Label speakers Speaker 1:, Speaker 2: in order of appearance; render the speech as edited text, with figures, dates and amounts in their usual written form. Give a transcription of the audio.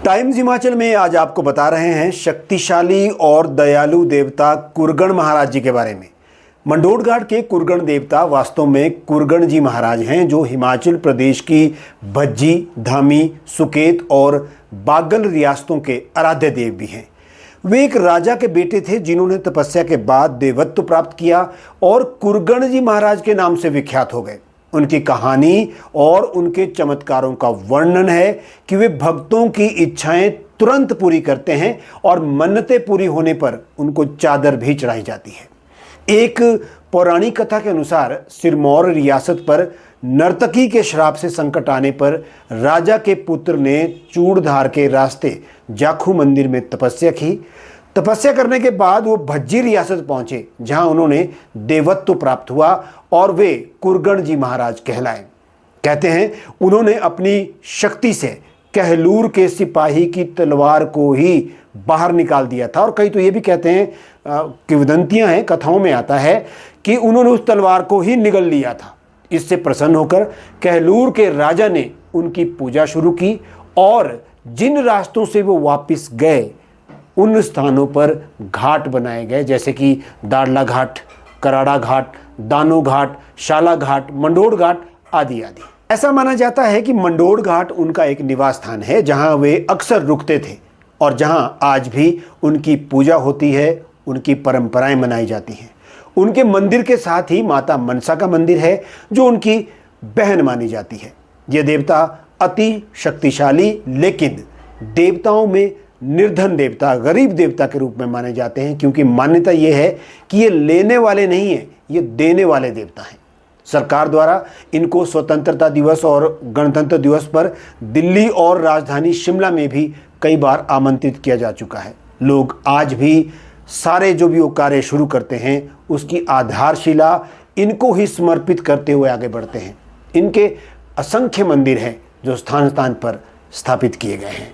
Speaker 1: Times Himachal में आज आपको बता रहे हैं शक्तिशाली और दयालु देवता कुरगण महाराज जी के बारे में। मंडोर घाट के कुरगण देवता वास्तव में कुरगण जी महाराज हैं, जो हिमाचल प्रदेश की भज्जी, धामी, सुकेत और बागल रियासतों के आराध्य देव भी हैं। वे एक राजा के बेटे थे जिन्होंने तपस्या के बाद देवत्व प्राप्त किया और कुरगण जी महाराज के नाम से विख्यात हो गए। उनकी कहानी और उनके चमत्कारों का वर्णन है कि वे भक्तों की इच्छाएं तुरंत पूरी करते हैं और मन्नतें पूरी होने पर उनको चादर भी चढ़ाई जाती है। एक पौराणिक कथा के अनुसार सिरमौर रियासत पर नर्तकी के श्राप से संकट आने पर राजा के पुत्र ने चूड़धार के रास्ते जाखू मंदिर में तपस्या की। तपस्या करने के बाद वो भज्जी रियासत पहुंचे, जहां उन्होंने देवत्व प्राप्त हुआ और वे कुरगण जी महाराज कहलाए। कहते हैं उन्होंने अपनी शक्ति से कहलूर के सिपाही की तलवार को ही बाहर निकाल दिया था। और कई तो ये भी कहते हैं, किंवदंतियां हैं, कथाओं में आता है कि उन्होंने उस तलवार को ही निगल लिया था। इससे प्रसन्न होकर कहलूर के राजा ने उनकी पूजा शुरू की और जिन रास्तों से वो वापस गए उन स्थानों पर घाट बनाए गए, जैसे कि दाड़ला घाट, कराड़ा घाट, दानो घाट, शाला घाट, मंडोर घाट आदि आदि। ऐसा माना जाता है कि मंडोर घाट उनका एक निवास स्थान है जहां वे अक्सर रुकते थे और जहां आज भी उनकी पूजा होती है, उनकी परंपराएं मनाई जाती हैं। उनके मंदिर के साथ ही माता मनसा का मंदिर है, जो उनकी बहन मानी जाती है। ये देवता अति शक्तिशाली लेकिन देवताओं में निर्धन देवता, गरीब देवता के रूप में माने जाते हैं, क्योंकि मान्यता ये है कि ये लेने वाले नहीं हैं, ये देने वाले देवता हैं। सरकार द्वारा इनको स्वतंत्रता दिवस और गणतंत्र दिवस पर दिल्ली और राजधानी शिमला में भी कई बार आमंत्रित किया जा चुका है। लोग आज भी सारे जो भी वो कार्य शुरू करते हैं उसकी आधारशिला इनको ही समर्पित करते हुए आगे बढ़ते हैं। इनके असंख्य मंदिर हैं जो स्थान स्थान पर स्थापित किए गए हैं।